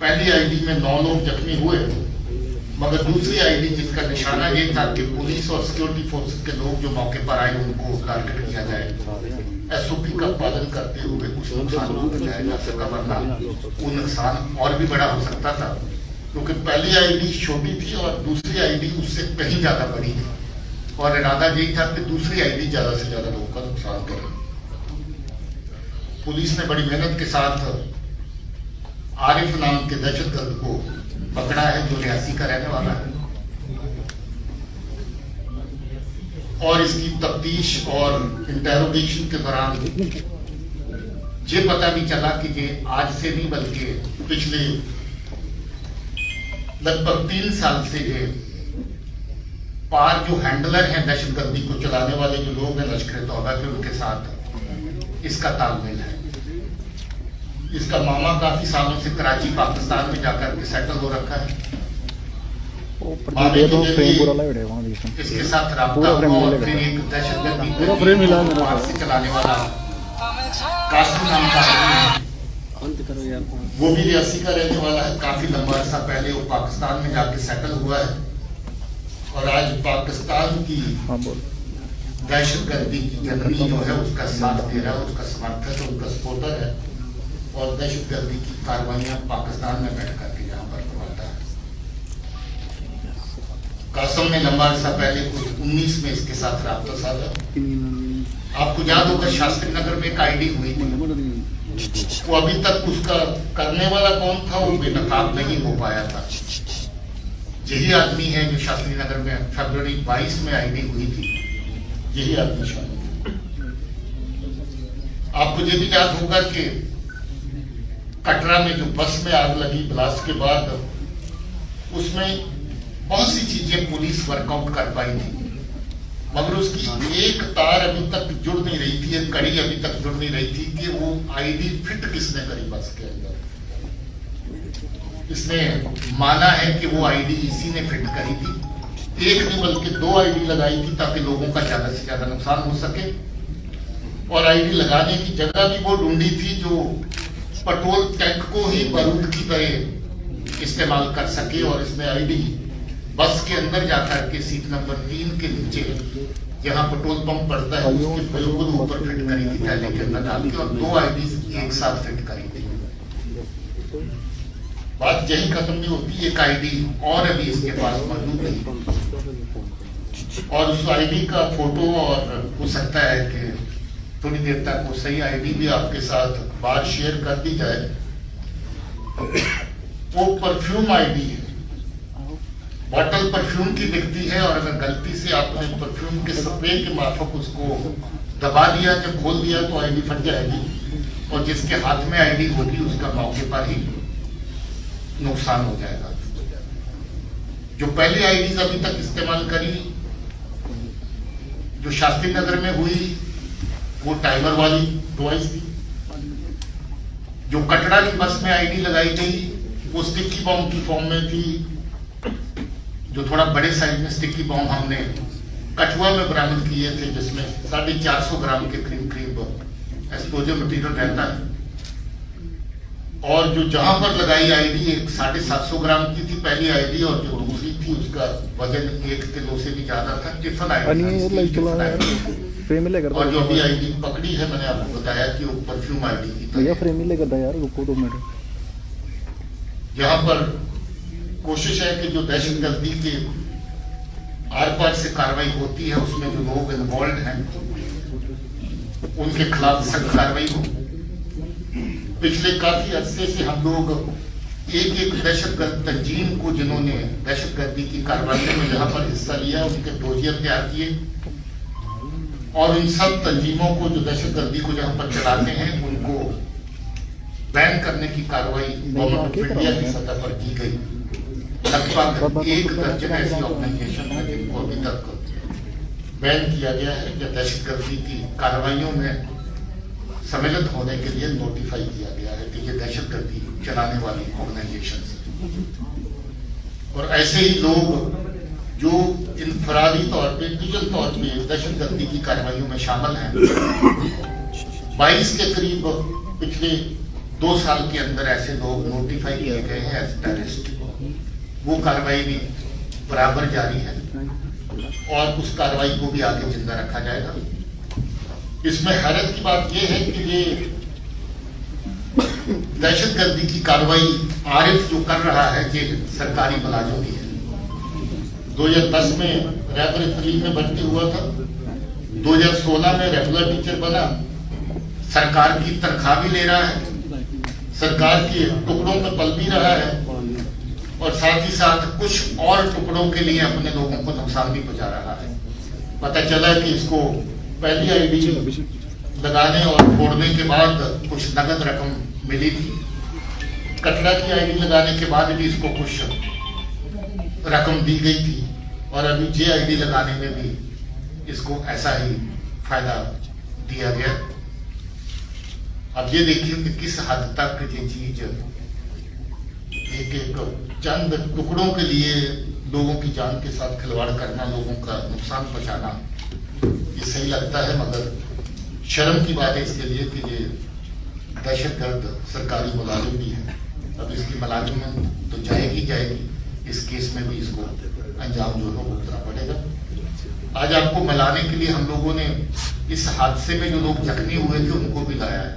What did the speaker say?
पहली आईडी में 9 लोग जख्मी हुए, मगर दूसरी आईडी जिसका निशाना ये था कि पुलिस और सिक्योरिटी फोर्सेस के लोग जो मौके पर आए उनको टारगेट किया जाए, एसओपी का पालन करते हुए उस नुकसान को बचाया जा सका, वरना वो नुकसान और भी बड़ा हो सकता था, क्योंकि पहली आईडी छोटी थी और दूसरी आईडी उससे कहीं ज्यादा बड़ी थी और इरादा यही था कि दूसरी आईडी ज्यादा से ज्यादा लोगों का नुकसान करे। पुलिस ने बड़ी मेहनत के साथ आरिफ नाम के दहशतगर्द को पकड़ा है, जो रियासी का रहने वाला है, और इसकी तफ्तीश और इंटेरोगेशन के दौरान ये पता भी चला कि ये आज से नहीं बल्कि पिछले लगभग 3 साल से ये पार जो हैंडलर हैं दहशतगर्दी को चलाने वाले जो लोग हैं लश्कर तौबा के, उनके साथ इसका तालमेल है। इसका मामा काफी सालों से कराची पाकिस्तान में जाकर के सेटल हो रखा है। इसके साथ राब्ता हुआ और फिर एक दहशतगर्दी से चलाने वाला कासिम नाम का वो भी रियासी का रहने वाला है। काफी लंबा अर्सा पहले वो पाकिस्तान में जाके सेटल हुआ है और आज पाकिस्तान की दहशतगर्दी की जर्नी जो है उसका साथ दे रहा है, उसका समर्थक है, उनका सपोर्टर है, और दहशतगर्दी की कार्रवाइयां पाकिस्तान में बैठ करके यहाँ पर करवाता है। कासम ने लंबा अर्सा पहले 19 में इसके साथ राब्ता साधा। आपको याद होगा शास्त्री नगर में एक आईडी हुई थी, वो अभी तक उसका करने वाला कौन था वो बेनकाब नहीं हो पाया था। यही आदमी है जो शास्त्री नगर में फरवरी 22 में आईडी हुई थी, यही आदमी शामिल। आपको ये भी याद होगा कि कटरा में जो बस में आग लगी ब्लास्ट के बाद, उसमें बहुत सी चीजें पुलिस वर्कआउट कर पाई थी, मगर उसकी एक तार अभी तक जुड़ नहीं रही थी, एक कड़ी अभी तक जुड़ नहीं रही थी कि वो आईडी फिट किसने करी बस के अंदर। इसने माना है कि वो आईडी इसी ने फिट करी थी, एक नहीं बल्कि 2 आईडी लगाई थी ताकि लोगों का ज्यादा से ज्यादा नुकसान हो सके, और आईडी लगाने की जगह भी वो ढूंढी थी जो पेट्रोल टैंक को ही बारूद की तरह इस्तेमाल कर सके, और इसमें आईडी बस के अंदर जाकर के सीट नंबर 3 के नीचे जहां पेट्रोल पंप पड़ता है उसके बिल्कुल ऊपर फिट करी थी थैले के अंदर डाल के, और 2 आईडी एक साथ फिट करी थी। बात यही खत्म नहीं होती, एक आईडी और अभी इसके पास मौजूद है, और उस आईडी का फोटो और हो सकता है कि थोड़ी देर तक वो सही आईडी भी आपके साथ बात शेयर कर दी जाए। वो परफ्यूम आईडी है, बॉटल परफ्यूम की दिखती है, और अगर गलती से आपने परफ्यूम के स्प्रे के माफक उसको दबा दिया, जब खोल दिया तो आईडी फट जाएगी, और जिसके हाथ में आईडी होगी उसका मौके पर ही नुकसान हो जाएगा। जो पहली आईडीज अभी तक इस्तेमाल करी जो शास्त्री नगर में हुई वो टाइमर वाली डिवाइस थी। जो कटरा की बस में आईडी लगाई गई वो स्टिकी बॉम्ब की फॉर्म में थी, जो थोड़ा बड़े साइज में स्टिकी बॉम्ब हमने कठुआ में बरामद किए थे, जिसमें 450 ग्राम के करीब एक्सप्लोजिव मटीरियल रहता है, और जो जहां पर लगाई आईडी एक 750 ग्राम की थी पहली आईडी, और जो दूसरी थी उसका वजन 1 किलो से भी ज्यादा था। टिफिन आईडी और जो अभी आईडी पकड़ी है मैंने आपको बताया कि वो परफ्यूम आईडी की भैया फ्रेम ही लेकर यार, रुको 2 मिनट। यहाँ पर कोशिश है कि जो दहशतगर्दी के आर पार से कार्रवाई होती है उसमें जो लोग इन्वॉल्व हैं उनके खिलाफ सख्त कार्रवाई हो। पिछले काफी अरसे से हम लोग एक दहशतगर्द तंजीम को जिन्होंने दहशतगर्दी की कार्रवाई में यहाँ पर हिस्सा लिया उनके डोजियर तैयार किए, और इन सब तंजीमों को जो दहशतगर्दी को जहाँ पर चलाते हैं उनको बैन करने की कार्रवाई गवर्नमेंट ऑफ इंडिया की सतह पर की गई। लगभग 1 दर्जन ऐसी ऑर्गेनाइजेशन है जिनको अभी तक बैन किया गया है, या दहशतगर्दी की कार्रवाइयों में सम्मिलित होने के लिए नोटिफाई किया गया है कि ये दहशतगर्दी चलाने वाली ऑर्गेनाइजेशन है। और ऐसे ही लोग जो इनफरादी तौर पे डिजिटल तौर पे दहशतगर्दी की कार्रवाइयों में शामिल हैं, 22 के करीब पिछले 2 साल के अंदर ऐसे लोग नोटिफाई किए गए हैं एज टेररिस्ट। वो कार्रवाई भी बराबर जारी है और उस कार्रवाई को भी आगे जिंदा रखा जाएगा। इसमें हैरत की बात यह है कि ये दहशतगर्दी की कार्रवाई आरिफ जो कर रहा है ये सरकारी मुलाजिम भी है। 2010 में रैबर 3 में भर्ती हुआ था, 2016 में रेगुलर टीचर बना, सरकार की तनख्वाह भी ले रहा है, सरकार के टुकड़ों में पल भी रहा है और साथ ही साथ कुछ और टुकड़ों के लिए अपने लोगों को नुकसान भी पहुंचा रहा है। पता चला कि इसको पहली आईडी लगाने और फोड़ने के बाद कुछ नगद रकम मिली थी, कटरा की आईडी लगाने के बाद भी इसको कुछ रकम दी गई थी और अभी जे आईडी लगाने में भी इसको ऐसा ही फायदा दिया गया। अब ये देखिए कि किस हद तक ये चीज एक चंद टुकड़ों के लिए लोगों की जान के साथ खिलवाड़ करना, लोगों का नुकसान पहुंचाना, ये सही लगता है। मगर शर्म की बात है इसके लिए कि ये दहशतगर्द सरकारी मुलाजिम भी है। अब इसकी मुलाजिमत तो जाएगी जाएगी, इस केस में भी इसको अंजाम जो है भुगतना पड़ेगा। आज आपको मिलाने के लिए हम लोगों ने इस हादसे में जो लोग जख्मी हुए थे उनको भी लाया है।